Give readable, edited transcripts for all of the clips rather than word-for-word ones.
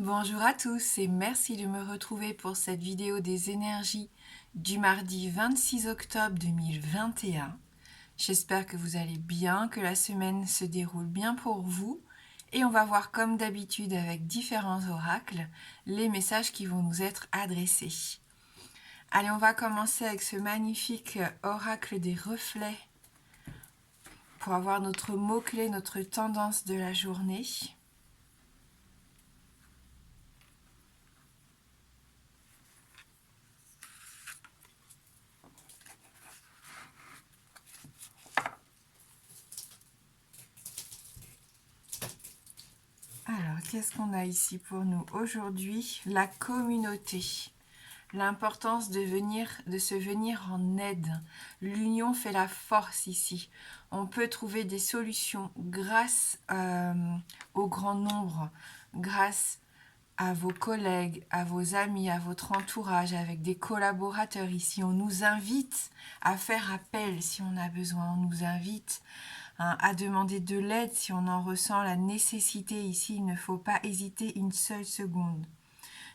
Bonjour à tous et merci de me retrouver pour cette vidéo des énergies du mardi 26 octobre 2021. J'espère que vous allez bien, que la semaine se déroule bien pour vous et on va voir comme d'habitude avec différents oracles les messages qui vont nous être adressés. Allez, on va commencer avec ce magnifique oracle des reflets pour avoir notre mot-clé, notre tendance de la journée. Alors, qu'est-ce qu'on a ici pour nous aujourd'hui? La communauté. L'importance de se venir en aide. L'union fait la force ici. On peut trouver des solutions grâce au grand nombre, grâce à vos collègues, à vos amis, à votre entourage, avec des collaborateurs ici. On nous invite à faire appel si on a besoin. On nous invite à demander de l'aide si on en ressent la nécessité ici. Il ne faut pas hésiter une seule seconde.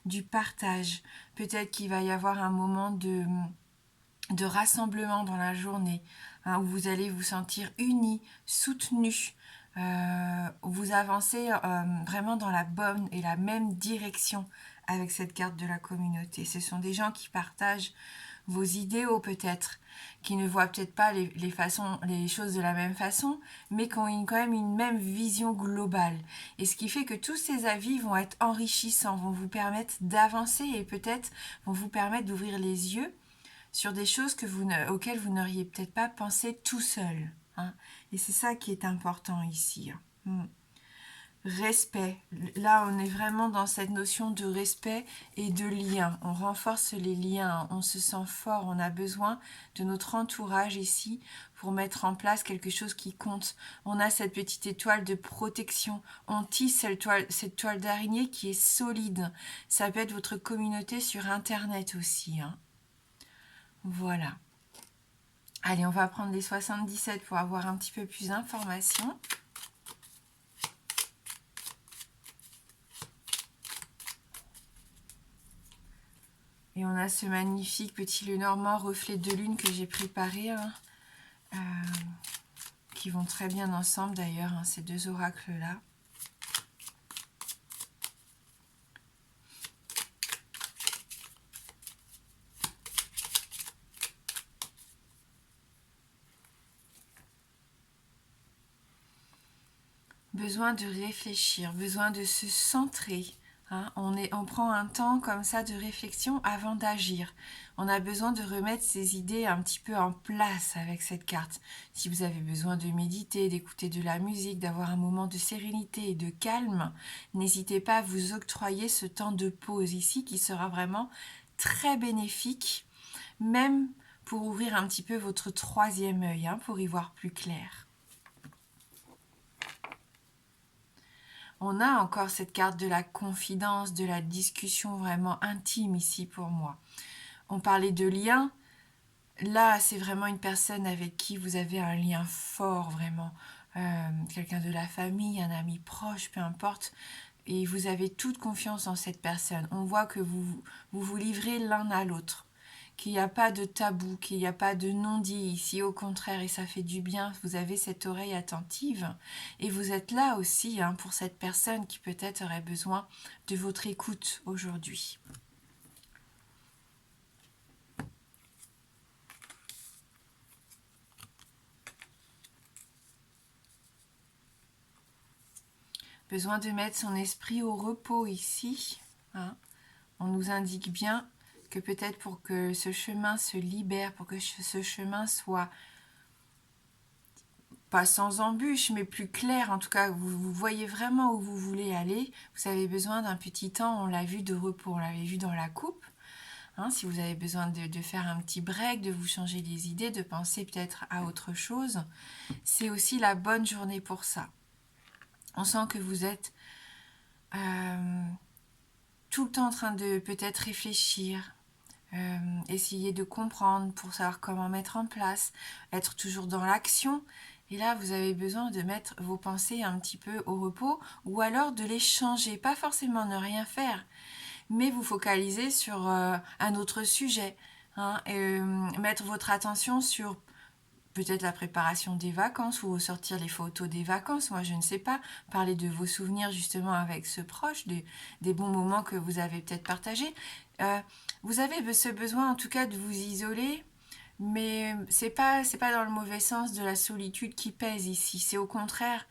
Du partage, peut-être qu'il va y avoir un moment de rassemblement dans la journée, où vous allez vous sentir unis, soutenus, vous avancez vraiment dans la bonne et la même direction avec cette carte de la communauté. Ce sont des gens qui partagent vos idéaux peut-être, qui ne voient peut-être pas les choses de la même façon, mais qui ont quand même une même vision globale. Et ce qui fait que tous ces avis vont être enrichissants, vont vous permettre d'avancer et peut-être vont vous permettre d'ouvrir les yeux sur des choses auxquelles vous n'auriez peut-être pas pensé tout seul. Et c'est ça qui est important ici. Respect. Là, on est vraiment dans cette notion de respect et de lien. On renforce les liens, on se sent fort, on a besoin de notre entourage ici pour mettre en place quelque chose qui compte. On a cette petite étoile de protection. On tisse cette toile d'araignée qui est solide. Ça peut être votre communauté sur Internet aussi. Voilà. Allez, on va prendre les 77 pour avoir un petit peu plus d'informations. Et on a ce magnifique petit Lenormand reflet de lune que j'ai préparé, qui vont très bien ensemble d'ailleurs, ces deux oracles-là. Besoin de réfléchir, besoin de se centrer. On prend un temps comme ça de réflexion avant d'agir. On a besoin de remettre ses idées un petit peu en place avec cette carte. Si vous avez besoin de méditer, d'écouter de la musique, d'avoir un moment de sérénité et de calme, n'hésitez pas à vous octroyer ce temps de pause ici qui sera vraiment très bénéfique, même pour ouvrir un petit peu votre troisième œil, pour y voir plus clair. On a encore cette carte de la confidence, de la discussion vraiment intime ici pour moi. On parlait de lien. Là, c'est vraiment une personne avec qui vous avez un lien fort, vraiment. Quelqu'un de la famille, un ami proche, peu importe. Et vous avez toute confiance en cette personne. On voit que vous livrez l'un à l'autre. Qu'il n'y a pas de tabou, qu'il n'y a pas de non-dit ici, au contraire, et ça fait du bien, vous avez cette oreille attentive, et vous êtes là aussi pour cette personne qui peut-être aurait besoin de votre écoute aujourd'hui. Besoin de mettre son esprit au repos ici. On nous indique bien que peut-être pour que ce chemin se libère, pour que ce chemin soit pas sans embûche, mais plus clair, en tout cas, vous voyez vraiment où vous voulez aller, vous avez besoin d'un petit temps, on l'a vu, de repos, on l'avait vu dans la coupe. Si vous avez besoin de faire un petit break, de vous changer les idées, de penser peut-être à autre chose, c'est aussi la bonne journée pour ça. On sent que vous êtes tout le temps en train de peut-être réfléchir, essayer de comprendre pour savoir comment mettre en place, être toujours dans l'action Et là, vous avez besoin de mettre vos pensées un petit peu au repos ou alors de les changer. Pas forcément ne rien faire, mais vous focaliser sur un autre sujet. Hein, et, mettre votre attention sur peut-être la préparation des vacances ou sortir les photos des vacances, moi je ne sais pas, parler de vos souvenirs justement avec ce proche, des bons moments que vous avez peut-être partagés. Vous avez ce besoin en tout cas de vous isoler, mais c'est pas dans le mauvais sens de la solitude qui pèse ici, c'est au contraire,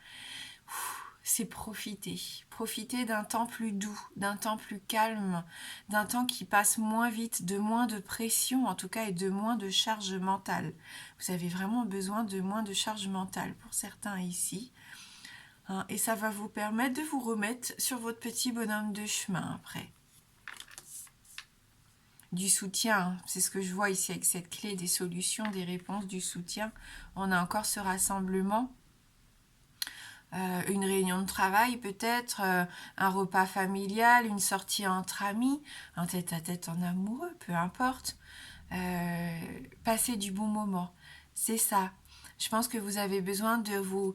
c'est profiter. Profiter d'un temps plus doux, d'un temps plus calme, d'un temps qui passe moins vite, de moins de pression en tout cas et de moins de charge mentale. Vous avez vraiment besoin de moins de charge mentale pour certains ici. Hein, et ça va vous permettre de vous remettre sur votre petit bonhomme de chemin après. Du soutien, c'est ce que je vois ici avec cette clé des solutions, des réponses, du soutien. On a encore ce rassemblement. Une réunion de travail peut-être, un repas familial, une sortie entre amis, un tête-à-tête en amoureux, peu importe. Passer du bon moment, c'est ça. Je pense que vous avez besoin de vous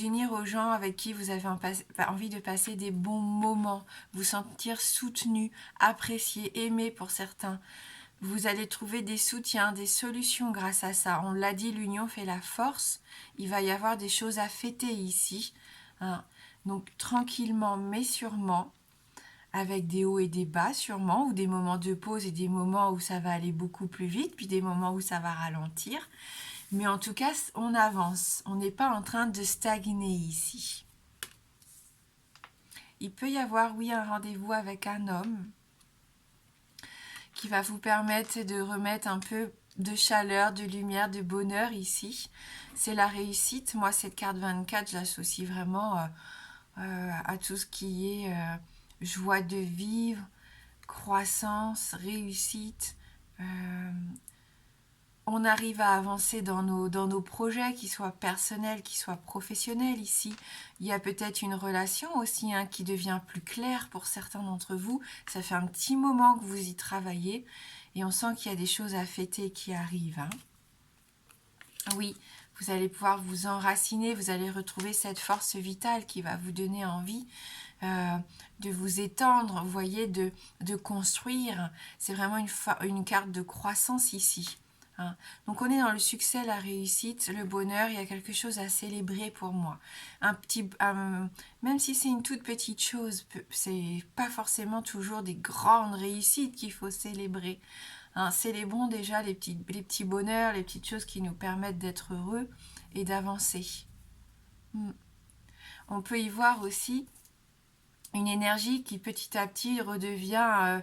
unir aux gens avec qui vous avez envie de passer des bons moments, vous sentir soutenu, apprécié, aimé pour certains. Vous allez trouver des soutiens, des solutions grâce à ça. On l'a dit, l'union fait la force. Il va y avoir des choses à fêter ici. Hein. Donc tranquillement mais sûrement, avec des hauts et des bas sûrement, ou des moments de pause et des moments où ça va aller beaucoup plus vite, puis des moments où ça va ralentir. Mais en tout cas, on avance. On n'est pas en train de stagner ici. Il peut y avoir, oui, un rendez-vous avec un homme qui va vous permettre de remettre un peu de chaleur, de lumière, de bonheur ici. C'est la réussite. Moi, cette carte 24, je l'associe vraiment à tout ce qui est joie de vivre, croissance, réussite. On arrive à avancer dans nos projets, qu'ils soient personnels, qu'ils soient professionnels ici. Il y a peut-être une relation aussi hein, qui devient plus claire pour certains d'entre vous. Ça fait un petit moment que vous y travaillez et on sent qu'il y a des choses à fêter qui arrivent. Hein. Oui, vous allez pouvoir vous enraciner, vous allez retrouver cette force vitale qui va vous donner envie de vous étendre, vous voyez, de construire. C'est vraiment une carte de croissance ici. Hein. Donc on est dans le succès, la réussite, le bonheur, il y a quelque chose à célébrer pour moi. Même si c'est une toute petite chose, c'est pas forcément toujours des grandes réussites qu'il faut célébrer. Hein, célébrons déjà les petits bonheurs, les petites choses qui nous permettent d'être heureux et d'avancer. On peut y voir aussi une énergie qui petit à petit redevient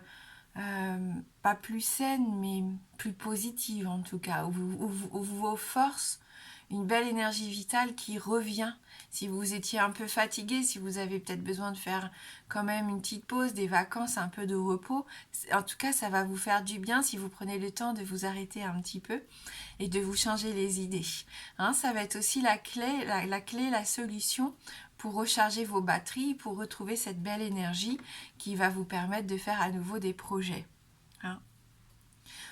pas plus saine, mais plus positive en tout cas, où vos forces, une belle énergie vitale qui revient. Si vous étiez un peu fatigué, si vous avez peut-être besoin de faire quand même une petite pause, des vacances, un peu de repos, en tout cas ça va vous faire du bien si vous prenez le temps de vous arrêter un petit peu et de vous changer les idées. Hein, ça va être aussi la clé, la solution pour recharger vos batteries, pour retrouver cette belle énergie qui va vous permettre de faire à nouveau des projets. Hein.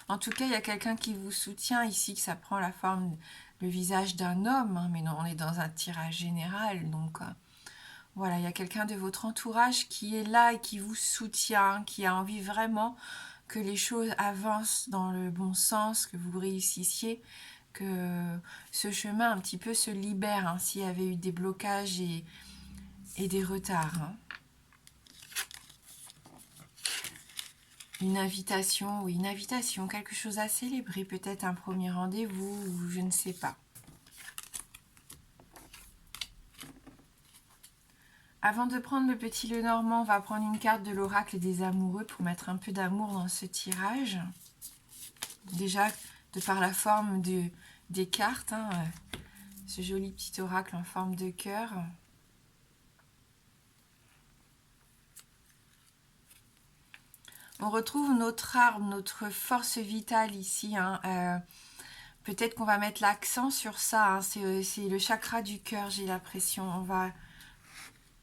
En tout cas, il y a quelqu'un qui vous soutient ici, que ça prend la forme, le visage d'un homme, hein, mais non, on est dans un tirage général, donc voilà, il y a quelqu'un de votre entourage qui est là et qui vous soutient, qui a envie vraiment que les choses avancent dans le bon sens, que vous réussissiez, que ce chemin un petit peu se libère hein, s'il y avait eu des blocages et des retards. Hein. Une invitation, oui, une invitation, quelque chose à célébrer, peut-être un premier rendez-vous, ou je ne sais pas. Avant de prendre le petit Lenormand, on va prendre une carte de l'oracle des amoureux pour mettre un peu d'amour dans ce tirage. Déjà, de par la forme des cartes, hein, ce joli petit oracle en forme de cœur. On retrouve notre arme, notre force vitale ici. Hein, peut-être qu'on va mettre l'accent sur ça. Hein, c'est le chakra du cœur, j'ai l'impression. On va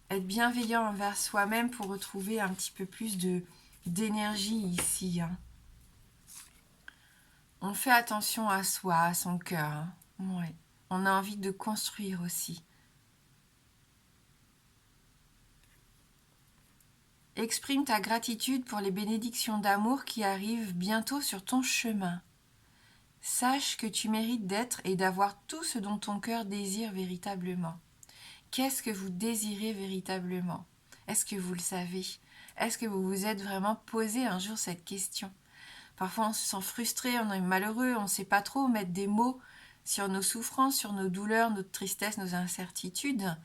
être bienveillant envers soi-même pour retrouver un petit peu plus d'énergie ici. Hein. On fait attention à soi, à son cœur. Hein. Ouais. On a envie de construire aussi. Exprime ta gratitude pour les bénédictions d'amour qui arrivent bientôt sur ton chemin. Sache que tu mérites d'être et d'avoir tout ce dont ton cœur désire véritablement. Qu'est-ce que vous désirez véritablement? Est-ce que vous le savez? Est-ce que vous vous êtes vraiment posé un jour cette question? Parfois on se sent frustré, on est malheureux, on ne sait pas trop mettre des mots sur nos souffrances, sur nos douleurs, notre tristesse, nos incertitudes.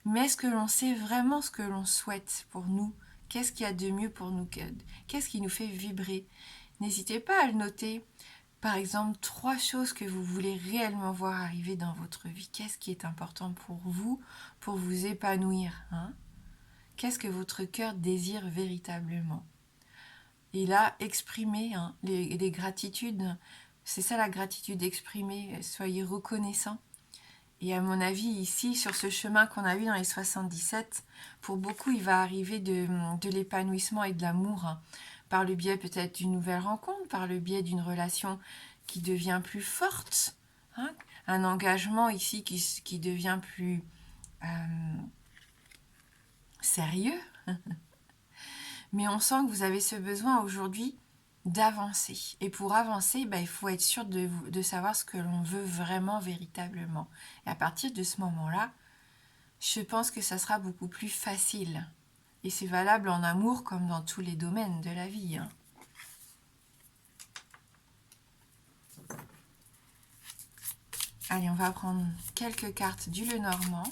Mais est-ce que l'on sait vraiment ce que l'on souhaite pour nous? Qu'est-ce qu'il y a de mieux pour nous? Qu'est-ce qui nous fait vibrer? N'hésitez pas à le noter. Par exemple, 3 choses que vous voulez réellement voir arriver dans votre vie. Qu'est-ce qui est important pour vous épanouir, hein? Qu'est-ce que votre cœur désire véritablement? Et là, exprimez les gratitudes. C'est ça la gratitude, exprimer. Soyez reconnaissants. Et à mon avis, ici, sur ce chemin qu'on a vu dans les 77, pour beaucoup, il va arriver de l'épanouissement et de l'amour, hein, par le biais peut-être d'une nouvelle rencontre, par le biais d'une relation qui devient plus forte, hein, un engagement ici qui devient plus sérieux. Mais on sent que vous avez ce besoin aujourd'hui d'avancer. Et pour avancer, il faut être sûr de savoir ce que l'on veut vraiment, véritablement. Et à partir de ce moment-là, je pense que ça sera beaucoup plus facile. Et c'est valable en amour comme dans tous les domaines de la vie, hein. Allez, on va prendre quelques cartes du Lenormand.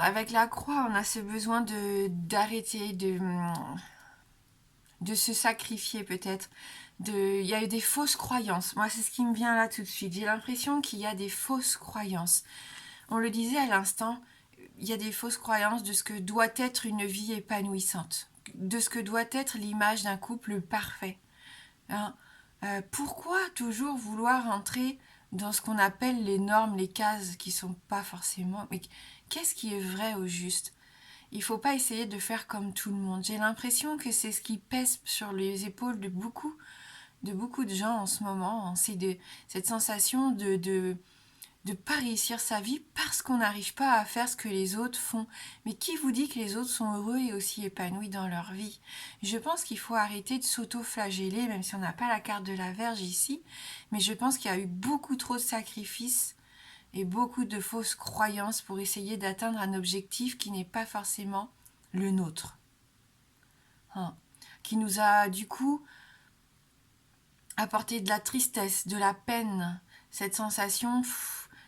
Avec la croix, on a ce besoin d'arrêter, de se sacrifier peut-être. Il y a eu des fausses croyances. Moi, c'est ce qui me vient là tout de suite. J'ai l'impression qu'il y a des fausses croyances. On le disait à l'instant, il y a des fausses croyances de ce que doit être une vie épanouissante, de ce que doit être l'image d'un couple parfait, hein. Pourquoi toujours vouloir entrer dans ce qu'on appelle les normes, les cases qui sont pas forcément... Mais qu'est-ce qui est vrai au juste? Il faut pas essayer de faire comme tout le monde. J'ai l'impression que c'est ce qui pèse sur les épaules de beaucoup de gens en ce moment. C'est cette sensation de pas réussir sa vie parce qu'on n'arrive pas à faire ce que les autres font. Mais qui vous dit que les autres sont heureux et aussi épanouis dans leur vie? Je pense qu'il faut arrêter de s'auto-flageller, même si on n'a pas la carte de la Vierge ici, mais je pense qu'il y a eu beaucoup trop de sacrifices et beaucoup de fausses croyances pour essayer d'atteindre un objectif qui n'est pas forcément le nôtre, hein, qui nous a du coup apporté de la tristesse, de la peine, cette sensation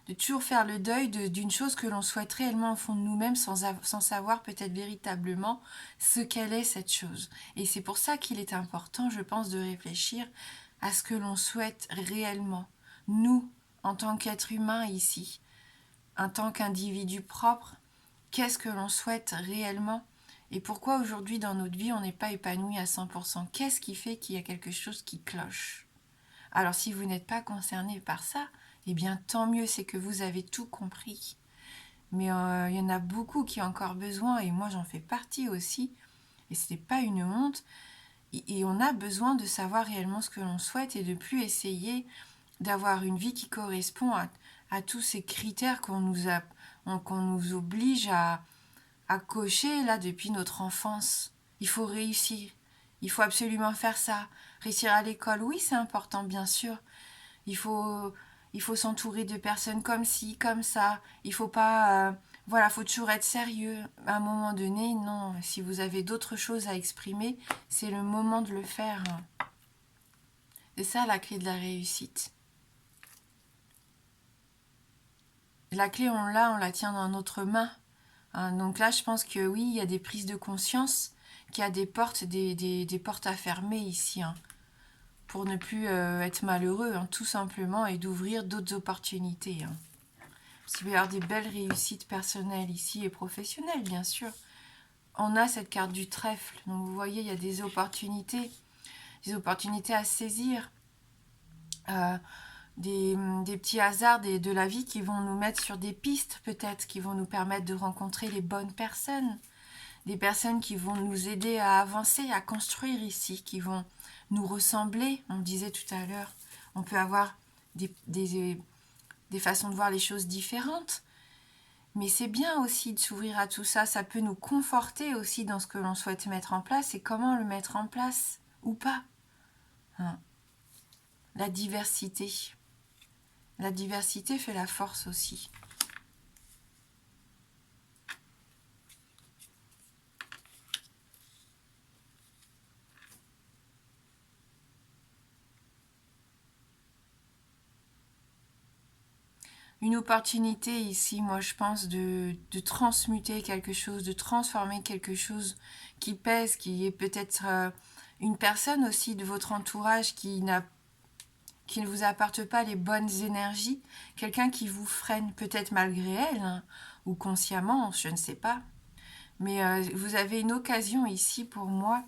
de toujours faire le deuil d'une chose que l'on souhaite réellement au fond de nous-mêmes sans savoir peut-être véritablement ce qu'elle est cette chose. Et c'est pour ça qu'il est important, je pense, de réfléchir à ce que l'on souhaite réellement. Nous, en tant qu'être humain ici, en tant qu'individu propre, qu'est-ce que l'on souhaite réellement? Et pourquoi aujourd'hui dans notre vie on n'est pas épanoui à 100%? Qu'est-ce qui fait qu'il y a quelque chose qui cloche? Alors si vous n'êtes pas concerné par ça, eh bien tant mieux, c'est que vous avez tout compris. Mais il y en a beaucoup qui ont encore besoin, et moi j'en fais partie aussi, et ce n'est pas une honte. Et on a besoin de savoir réellement ce que l'on souhaite et de plus essayer d'avoir une vie qui correspond à tous ces critères qu'on nous oblige à cocher là depuis notre enfance. Il faut réussir, il faut absolument faire ça. Réussir à l'école, oui, c'est important, bien sûr. Il faut s'entourer de personnes comme ci, comme ça. Il faut pas... voilà, faut toujours être sérieux. À un moment donné, non. Si vous avez d'autres choses à exprimer, c'est le moment de le faire. C'est ça la clé de la réussite. La clé, on la tient dans notre main. Hein, donc là, je pense que oui, il y a des prises de conscience, qu'il y a des portes, des portes à fermer ici, hein, pour ne plus être malheureux, hein, tout simplement, et d'ouvrir d'autres opportunités, hein. Parce qu'il va y avoir des belles réussites personnelles ici et professionnelles, bien sûr. on a cette carte du trèfle. Donc vous voyez, il y a des opportunités à saisir, des petits hasards de la vie qui vont nous mettre sur des pistes peut-être, qui vont nous permettre de rencontrer les bonnes personnes, des personnes qui vont nous aider à avancer, à construire ici, qui vont nous ressembler. On disait tout à l'heure, on peut avoir des façons de voir les choses différentes, mais c'est bien aussi de s'ouvrir à tout ça. Ça peut nous conforter aussi dans ce que l'on souhaite mettre en place et comment le mettre en place ou pas. Hein. La diversité. La diversité fait la force aussi. Une opportunité ici, moi je pense, de transmuter quelque chose, de transformer quelque chose qui pèse, qui est peut-être une personne aussi de votre entourage qui ne vous apporte pas les bonnes énergies, quelqu'un qui vous freine, peut-être malgré elle, hein, ou consciemment, je ne sais pas. Mais vous avez une occasion ici pour moi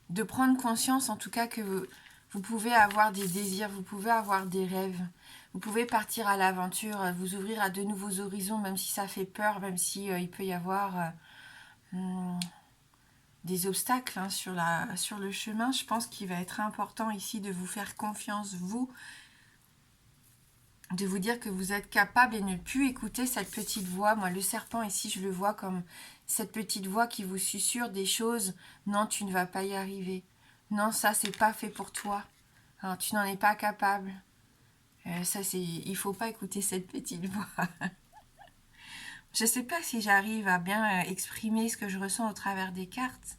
de prendre conscience en tout cas que vous pouvez avoir des désirs, vous pouvez avoir des rêves, vous pouvez partir à l'aventure, vous ouvrir à de nouveaux horizons, même si ça fait peur, même si il peut y avoir des obstacles hein, sur le chemin. Je pense qu'il va être important ici de vous faire confiance, vous, de vous dire que vous êtes capable et ne plus écouter cette petite voix. Moi, le serpent ici, je le vois comme cette petite voix qui vous susurre des choses. Non, tu ne vas pas y arriver. Non, ça, c'est pas fait pour toi. Alors, tu n'en es pas capable. Il faut pas écouter cette petite voix. Je sais pas si j'arrive à bien exprimer ce que je ressens au travers des cartes.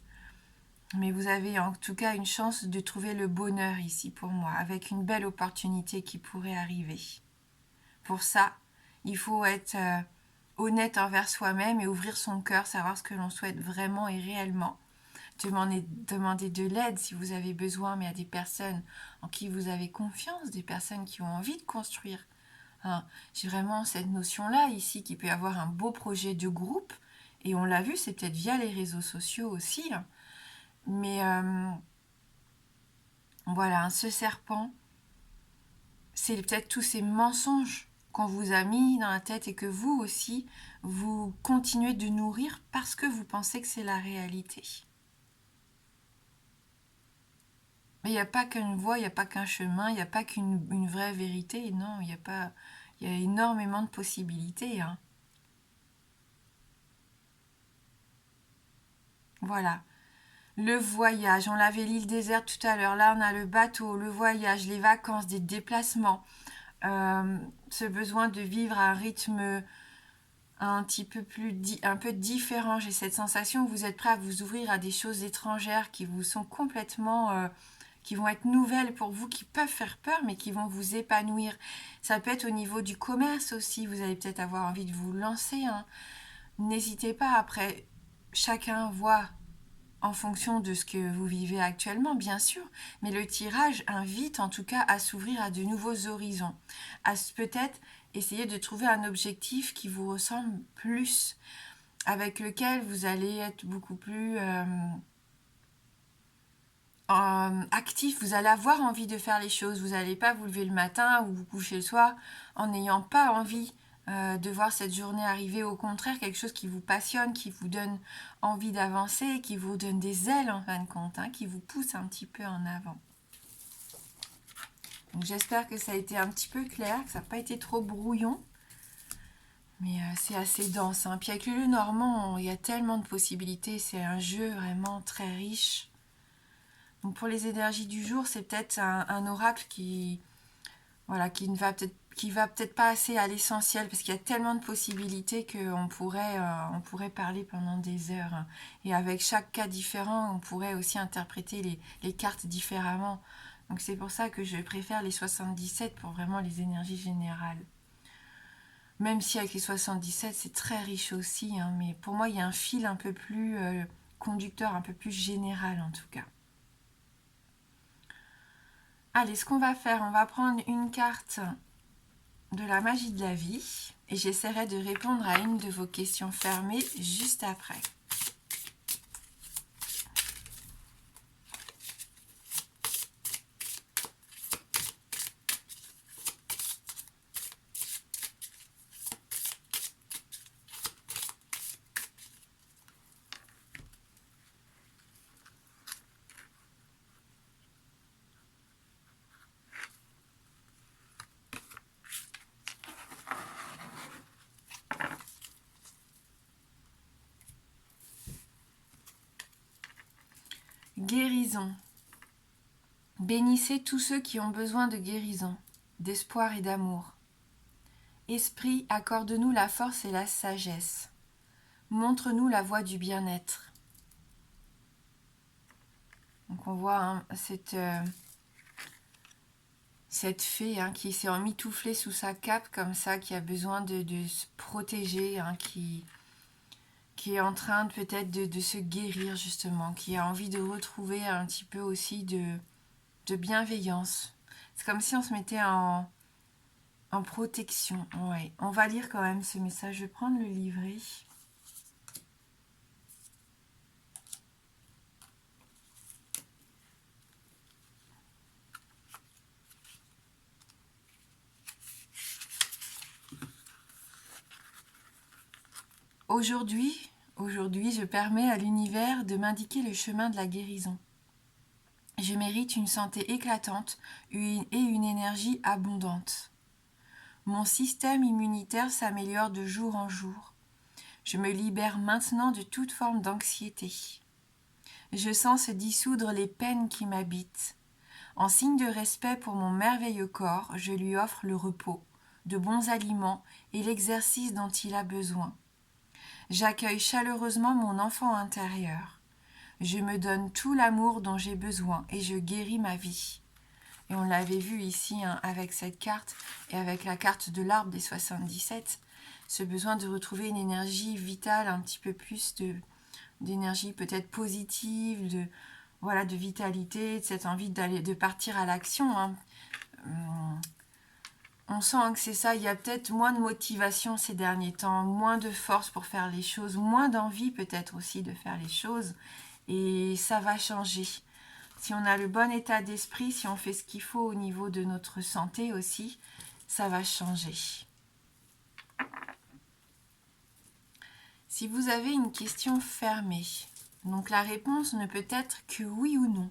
Mais vous avez en tout cas une chance de trouver le bonheur ici pour moi, avec une belle opportunité qui pourrait arriver. Pour ça, il faut être honnête envers soi-même et ouvrir son cœur, savoir ce que l'on souhaite vraiment et réellement. Demander de l'aide si vous avez besoin, mais à des personnes en qui vous avez confiance, des personnes qui ont envie de construire. Hein, j'ai vraiment cette notion-là ici, qu'il peut y avoir un beau projet de groupe, et on l'a vu, c'est peut-être via les réseaux sociaux aussi. Hein, mais voilà, ce serpent, c'est peut-être tous ces mensonges qu'on vous a mis dans la tête et que vous aussi, vous continuez de nourrir parce que vous pensez que c'est la réalité. Mais il n'y a pas qu'une voie, il n'y a pas qu'un chemin, il n'y a pas qu'une vraie vérité. Non, il y a pas, il y a énormément de possibilités. Hein. Voilà. Le voyage, on avait l'île déserte tout à l'heure. Là, on a le bateau, le voyage, les vacances, des déplacements. Ce besoin de vivre à un rythme un peu différent. J'ai cette sensation que vous êtes prêt à vous ouvrir à des choses étrangères qui vous sont complètement qui vont être nouvelles pour vous, qui peuvent faire peur, mais qui vont vous épanouir. Ça peut être au niveau du commerce aussi. Vous allez peut-être avoir envie de vous lancer. Hein. N'hésitez pas. Après, chacun voit en fonction de ce que vous vivez actuellement, bien sûr, mais le tirage invite en tout cas à s'ouvrir à de nouveaux horizons, à peut-être essayer de trouver un objectif qui vous ressemble plus, avec lequel vous allez être beaucoup plus actif, vous allez avoir envie de faire les choses, vous n'allez pas vous lever le matin ou vous coucher le soir en n'ayant pas envie de voir cette journée arriver. Au contraire, quelque chose qui vous passionne, qui vous donne envie d'avancer, qui vous donne des ailes en fin de compte, hein, qui vous pousse un petit peu en avant. Donc j'espère que ça a été un petit peu clair, que ça n'a pas été trop brouillon. Mais c'est assez dense. Hein. Puis avec le Normand, il y a tellement de possibilités. C'est un jeu vraiment très riche. Donc pour les énergies du jour, c'est peut-être un oracle qui ne va peut-être pas assez à l'essentiel parce qu'il y a tellement de possibilités qu'on pourrait parler pendant des heures. Hein. Et avec chaque cas différent, on pourrait aussi interpréter les cartes différemment. Donc c'est pour ça que je préfère les 77 pour vraiment les énergies générales. Même si avec les 77, c'est très riche aussi. Hein, mais pour moi, il y a un fil un peu plus conducteur, un peu plus général en tout cas. Allez, ce qu'on va faire, on va prendre une carte de la magie de la vie et j'essaierai de répondre à une de vos questions fermées juste après. Guérison. Bénissez tous ceux qui ont besoin de guérison, d'espoir et d'amour. Esprit, accorde-nous la force et la sagesse. Montre-nous la voie du bien-être. Donc on voit cette fée qui s'est emmitouflée sous sa cape comme ça, qui a besoin de se protéger, qui est en train peut-être de se guérir justement, qui a envie de retrouver un petit peu aussi de bienveillance. C'est comme si on se mettait en protection. Ouais. On va lire quand même ce message. Je vais prendre le livret. Aujourd'hui, je permets à l'univers de m'indiquer le chemin de la guérison. Je mérite une santé éclatante et une énergie abondante. Mon système immunitaire s'améliore de jour en jour. Je me libère maintenant de toute forme d'anxiété. Je sens se dissoudre les peines qui m'habitent. En signe de respect pour mon merveilleux corps, je lui offre le repos, de bons aliments et l'exercice dont il a besoin. J'accueille chaleureusement mon enfant intérieur. Je me donne tout l'amour dont j'ai besoin et je guéris ma vie. Et on l'avait vu ici avec cette carte et avec la carte de l'arbre des 77, ce besoin de retrouver une énergie vitale, un petit peu plus d'énergie peut-être positive, de vitalité, de cette envie de partir à l'action. On sent que c'est ça, il y a peut-être moins de motivation ces derniers temps, moins de force pour faire les choses, moins d'envie peut-être aussi de faire les choses, et ça va changer. Si on a le bon état d'esprit, si on fait ce qu'il faut au niveau de notre santé aussi, ça va changer. Si vous avez une question fermée, donc la réponse ne peut être que oui ou non.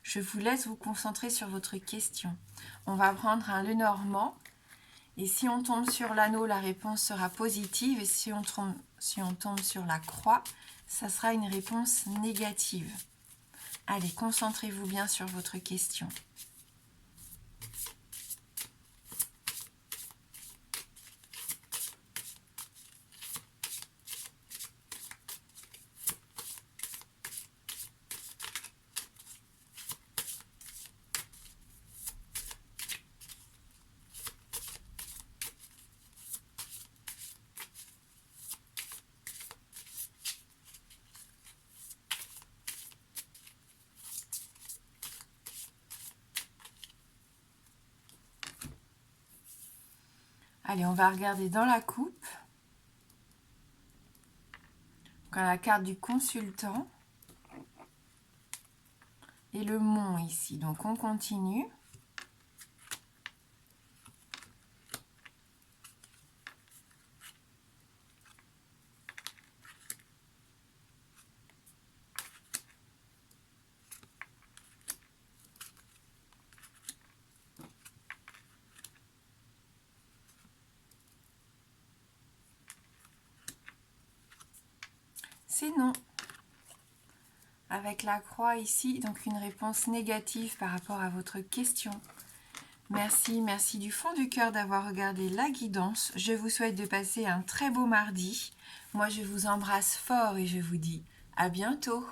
Je vous laisse vous concentrer sur votre question. On va prendre un Lenormand. Et si on tombe sur l'anneau, la réponse sera positive. Et si on tombe sur la croix, ça sera une réponse négative. Allez, concentrez-vous bien sur votre question. Allez, on va regarder dans la coupe. Donc, on a la carte du consultant. Et le mont ici. Donc, on continue. C'est non. Avec la croix ici, donc une réponse négative par rapport à votre question. Merci du fond du cœur d'avoir regardé la guidance. Je vous souhaite de passer un très beau mardi. Moi, je vous embrasse fort et je vous dis à bientôt.